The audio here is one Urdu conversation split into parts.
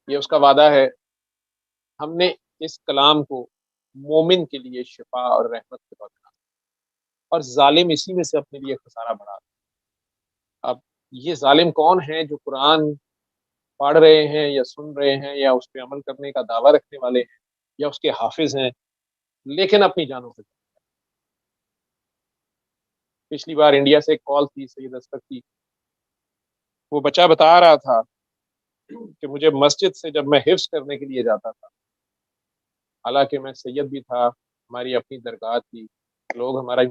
یہ اس کا وعدہ ہے۔ ہم نے اس کلام کو مومن کے لیے شفا اور رحمت کے طور پر، اور ظالم اسی میں سے اپنے لیے خسارہ بڑھا۔ اب یہ ظالم کون ہیں جو قرآن پڑھ رہے ہیں یا سن رہے ہیں یا اس پہ عمل کرنے کا دعویٰ رکھنے والے ہیں یا اس کے حافظ ہیں، لیکن اپنی جانوں سے۔ پچھلی بار انڈیا سے ایک کال تھی سید اصغر کی، وہ بچہ بتا رہا تھا کہ مجھے مسجد سے جب میں حفظ کرنے کے لیے جاتا تھا، حالانکہ میں سید بھی تھا، ہماری اپنی درگاہ تھی، لوگ ہمارا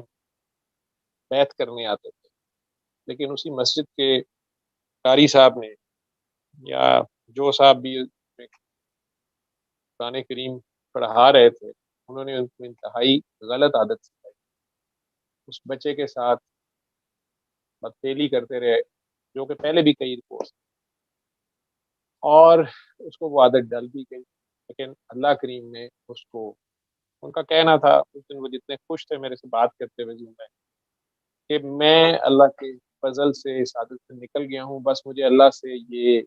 بیعت کرنے آتے تھے، لیکن اسی مسجد کے قاری صاحب نے یا جو صاحب بھی قرآن کریم پڑھا رہے تھے، انہوں نے ان کو انتہائی غلط عادت سکھائی۔ اس بچے کے ساتھ بدفعلی کرتے رہے، جو کہ پہلے بھی کئی رپورٹس، اور اس کو وہ عادت ڈل بھی گئی۔ لیکن اللہ کریم نے اس کو، ان کا کہنا تھا اس دن وہ جتنے خوش تھے میرے سے بات کرتے ہوئے زوم میں، کہ میں اللہ کے فضل سے اس عادت سے نکل گیا ہوں، بس مجھے اللہ سے یہ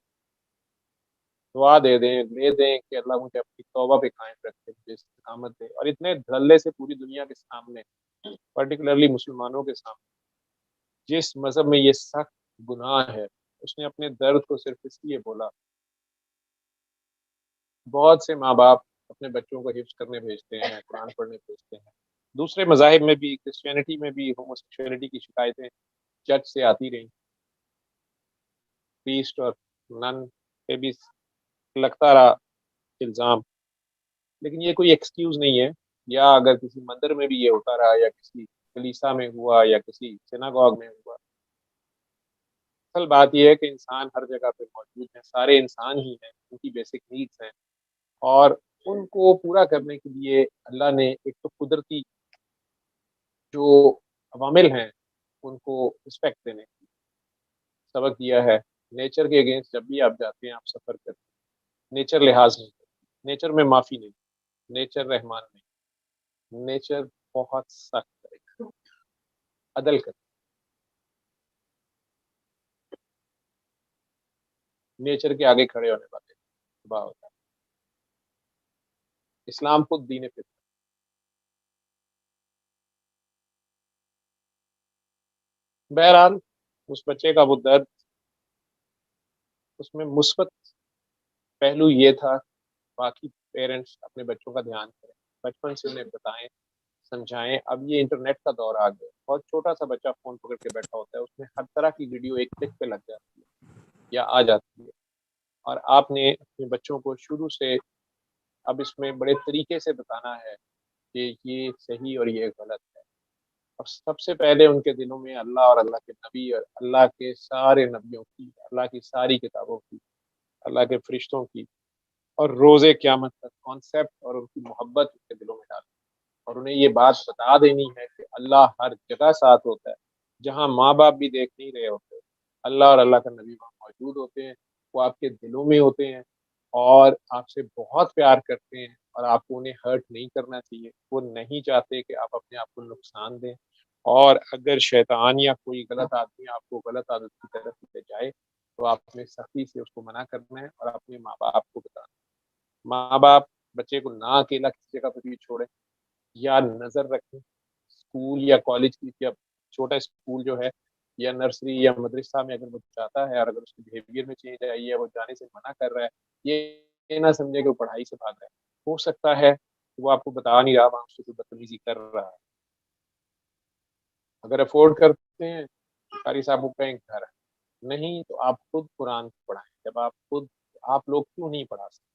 دعا دے دیں، لے دیں کہ اللہ مجھے اپنی توبہ پہ قائم رکھے، مجھے استقامت دے۔ اور اتنے دھڑلے سے پوری دنیا کے سامنے، پرٹیکولرلی مسلمانوں کے سامنے، جس مذہب میں یہ سخت گناہ ہے، اس نے اپنے درد کو صرف اس لیے بولا۔ بہت سے ماں باپ اپنے بچوں کو حفظ کرنے بھیجتے ہیں، قرآن پڑھنے بھیجتے ہیں۔ دوسرے مذاہب میں بھی، کرسچینٹی میں بھی ہوموسیکشولیٹی کی شکایتیں چرچ سے آتی رہیں، پریسٹ اور نن پہ بھی لگتا رہا الزام، لیکن یہ کوئی ایکسکیوز نہیں ہے۔ یا اگر کسی مندر میں بھی یہ ہوتا رہا، یا کسی کلیسا میں ہوا، یا کسی سیناگوگ میں ہوا، اصل بات یہ ہے کہ انسان ہر جگہ پہ موجود ہیں، سارے انسان ہی ہیں، ان کی بیسک نیڈس ہیں، اور ان کو پورا کرنے کے لیے اللہ نے ایک تو قدرتی جو عوامل ہیں ان کو رسپیکٹ دینے کی سبق دیا ہے۔ نیچر کے اگینسٹ جب بھی آپ جاتے ہیں، آپ سفر کرتے ہیں، نیچر لحاظ نہیں کرتی، نیچر میں معافی نہیں، نیچر رحمان نہیں، نیچر بہت سخت ہے، عدل کرتی، نیچر کے آگے کھڑے ہونے والے تباہ ہوتا ہے۔ اسلام خود دین فطرت۔ بہرحال اس بچے کا وہ درد، اس میں مثبت پہلو یہ تھا، باقی پیرنٹس اپنے بچوں کا دھیان کریں، بچپن سے انہیں بتائیں، سمجھائیں۔ اب یہ انٹرنیٹ کا دور آ گیا، بہت چھوٹا سا بچہ فون پکڑ کے بیٹھا ہوتا ہے، اس میں ہر طرح کی ویڈیو ایک کلک پہ لگ جاتی ہے یا آ جاتی ہے، اور آپ نے اپنے بچوں کو شروع سے اب اس میں بڑے طریقے سے بتانا ہے کہ یہ صحیح اور یہ غلط ہے، اور سب سے پہلے ان کے دلوں میں اللہ اور اللہ کے نبی اور اللہ کے سارے نبیوں کی، اللہ کی ساری کتابوں کی، اللہ کے فرشتوں کی اور روز قیامت کا کانسیپٹ اور ان کی محبت ان کے دلوں میں ڈالیں، اور انہیں یہ بات بتا دینی ہے کہ اللہ ہر جگہ ساتھ ہوتا ہے، جہاں ماں باپ بھی دیکھ نہیں رہے ہوتے، اللہ اور اللہ کا نبی وہاں موجود ہوتے ہیں، وہ آپ کے دلوں میں ہوتے ہیں، اور آپ سے بہت پیار کرتے ہیں، اور آپ کو انہیں ہرٹ نہیں کرنا چاہیے، وہ نہیں چاہتے کہ آپ اپنے آپ کو نقصان دیں۔ اور اگر شیطان یا کوئی غلط آدمی آپ کو غلط عادت کی طرف لے جائے، تو آپ نے سختی سے اس کو منع کرنا ہے اور اپنے ماں باپ کو بتانا ہے۔ ماں باپ بچے کو نہ اکیلا کسی جگہ پہ بھی چھوڑیں، یا نظر رکھیں، اسکول یا کالج کی، یا چھوٹا اسکول جو ہے یا نرسری یا مدرسہ میں اگر وہ جاتا ہے اور اگر اس کے بیہیویئر میں چینج آئی ہے، وہ جانے سے منع کر رہا ہے، یہ نہ سمجھے کہ وہ پڑھائی سے بھاگ رہا ہے، ہو سکتا ہے وہ آپ کو بتا نہیں رہا، وہاں سے کوئی بدتمیزی کر رہا ہے۔ اگر افورڈ کرتے ہیں، قاری صاحب کو کہیں گھر ہے، نہیں تو آپ خود قرآن پڑھائیں۔ جب آپ خود، آپ لوگ کیوں نہیں پڑھا سکتے؟